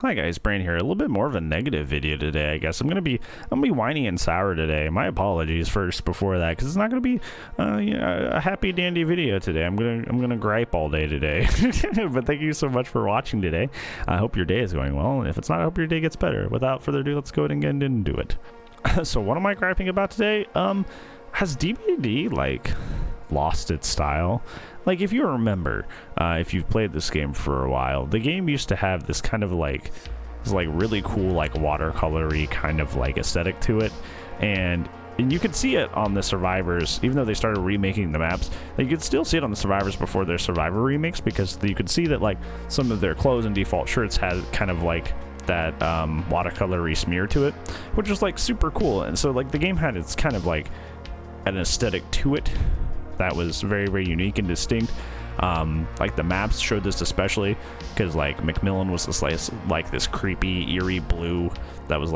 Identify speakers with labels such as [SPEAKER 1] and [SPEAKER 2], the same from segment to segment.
[SPEAKER 1] Hi guys, Brain here. A little bit more of a negative video today, I guess. I'm gonna be whiny and sour today. My apologies first before that, because it's not gonna be a happy dandy video today. I'm gonna gripe all day today. But thank you so much for watching today. I hope your day is going well, and if it's not, I hope your day gets better. Without further ado, let's go ahead and get into it. So what am I griping about today? Has DBD lost its style? Like, if you remember, if you've played this game for a while, the game used to have this kind of this really cool watercolory kind of aesthetic to it, and you could see it on the Survivors. Even though they started remaking the maps, you could still see it on the Survivors before their Survivor remakes, because you could see that some of their clothes and default shirts had kind of that watercolory smear to it, which was super cool. And so the game had its kind of an aesthetic to it that was very, very unique and distinct. The maps showed this especially because Macmillan was this creepy, eerie blue that was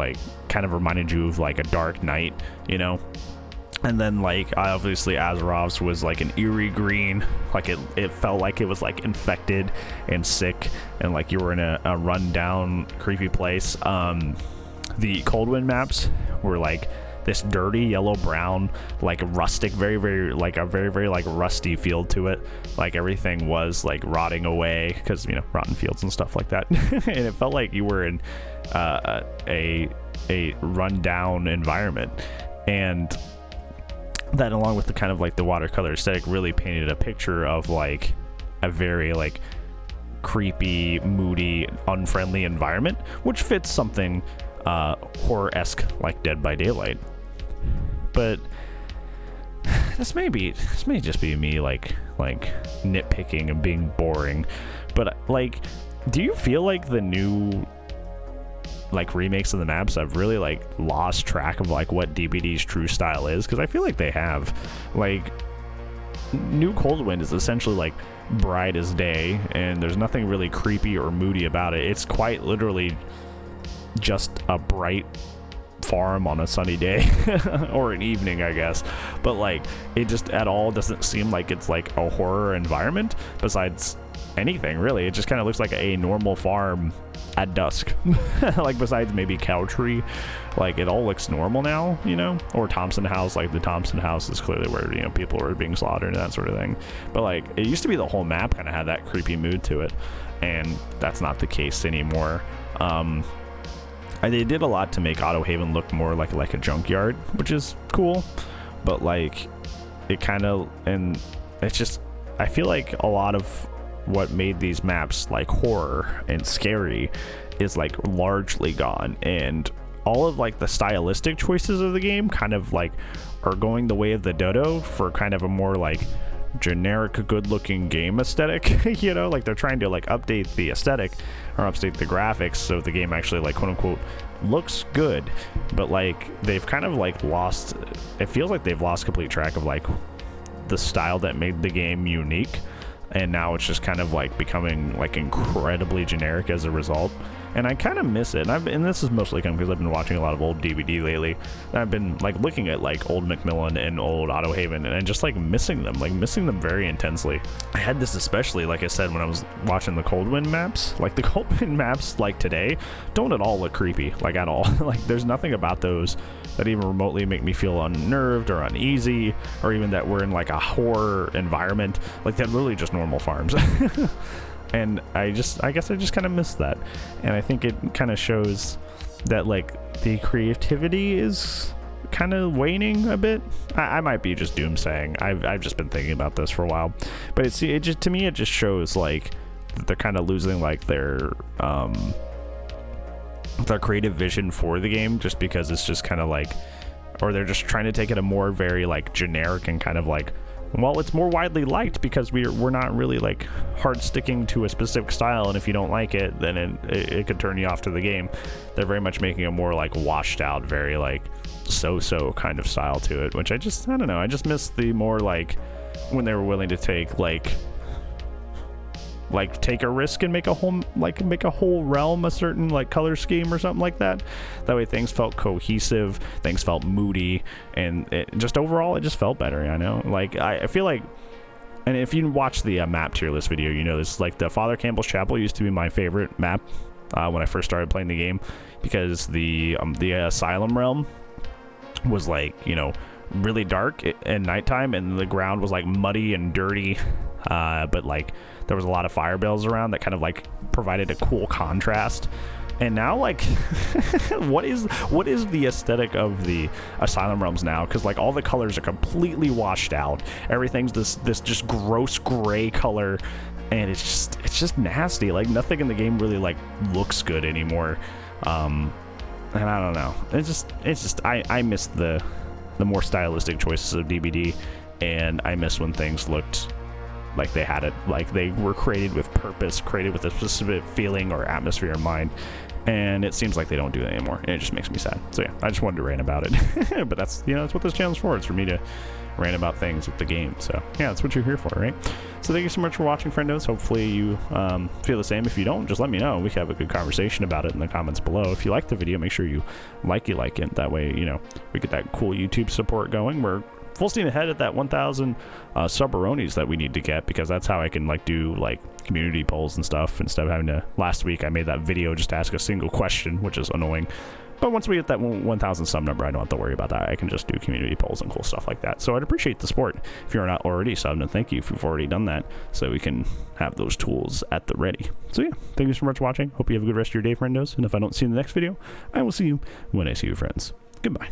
[SPEAKER 1] kind of reminded you of a dark night, you know. And then obviously Azeroth's was an eerie green, it felt like it was infected and sick, and you were in a rundown, creepy place. The Coldwind maps were this dirty yellow brown, rustic, very, very a very, very rusty feel to it. Everything was rotting away because, you know, rotten fields and stuff like that. And it felt like you were in a rundown environment, and that, along with the kind of the watercolor aesthetic, really painted a picture of a very creepy, moody, unfriendly environment, which fits something horror-esque like Dead by Daylight. But this may just be me nitpicking and being boring, but do you feel the new remakes of the maps have really lost track of what DBD's true style is? Because I feel they have. New Coldwind is essentially bright as day, and there's nothing really creepy or moody about it. It's quite literally just a bright farm on a sunny day or an evening, I guess, but it just at all doesn't seem like it's a horror environment. Besides anything, really, it just kind of looks like a normal farm at dusk. Besides maybe Cow Tree, it all looks normal now, you know. Or Thompson House, the Thompson House is clearly where, you know, people were being slaughtered and that sort of thing. But it used to be the whole map kind of had that creepy mood to it, and that's not the case anymore. They did a lot to make Auto Haven look more like a junkyard, which is cool, but it kind of, and it's just, I feel a lot of what made these maps horror and scary is largely gone, and all of the stylistic choices of the game kind of are going the way of the dodo for kind of a more generic, good-looking game aesthetic. You know, they're trying to update the aesthetic or update the graphics so the game actually quote-unquote looks good, but they've kind of lost, it feels they've lost complete track of the style that made the game unique, and now it's just kind of becoming incredibly generic as a result. And I kind of miss it. And this is mostly because I've been watching a lot of old DBD lately. And I've been looking at old Macmillan and old Auto Haven, and just missing them very intensely. I had this especially, like I said, when I was watching the Coldwind maps. The Coldwind maps today don't at all look creepy, at all. There's nothing about those that even remotely make me feel unnerved or uneasy, or even that we're in a horror environment. They're literally just normal farms. And I guess I just kind of missed that, and I think it kind of shows that the creativity is kind of waning a bit. I might be just doomsaying. I've just been thinking about this for a while, but it just, to me, it just shows that they're kind of losing their creative vision for the game, just because it's just kind of or they're just trying to take it a more very generic and kind of well, it's more widely liked because we're not really hard sticking to a specific style, and if you don't like it, then it could turn you off to the game. They're very much making a more washed out, very so-so kind of style to it, which I don't know, I just miss the more when they were willing to take take a risk and make a whole realm a certain color scheme or something like that. That way things felt cohesive, things felt moody, and overall it just felt better. I know, I feel and if you watch the map tier list video, you know this, the Father Campbell's Chapel used to be my favorite map when I first started playing the game, because the Asylum realm was like, you know, really dark at nighttime, and the ground was like muddy and dirty, but like there was a lot of fire bells around that kind of like provided a cool contrast. And now, like, what is the aesthetic of the Asylum realms now? Because like all the colors are completely washed out. Everything's this just gross gray color, and it's just nasty. Like nothing in the game really like looks good anymore. And I don't know. It's just I miss the more stylistic choices of DBD, and I miss when things looked like they had it, like they were created with purpose, created with a specific feeling or atmosphere in mind. And it seems like they don't do that anymore, and it just makes me sad. So yeah, I just wanted to rant about it. But that's, you know, that's what this channel's for. It's for me to rant about things with the game. So yeah, that's what you're here for, right? So thank you so much for watching, friendos. Hopefully you feel the same. If you don't, just let me know. We can have a good conversation about it in the comments below. If you like the video, make sure you like it. That way, you know, we get that cool YouTube support going. We're full steam ahead at that 1,000 sub-aronis that we need to get, because that's how I can like do like community polls and stuff instead of having to. Last week I made that video just to ask a single question, which is annoying. But once we get that 1,000 sub number, I don't have to worry about that. I can just do community polls and cool stuff like that. So I'd appreciate the support if you're not already subbed, and thank you if you've already done that, so we can have those tools at the ready. So yeah, thank you so much for watching. Hope you have a good rest of your day, friendos. And if I don't see you in the next video, I will see you when I see you, friends. Goodbye.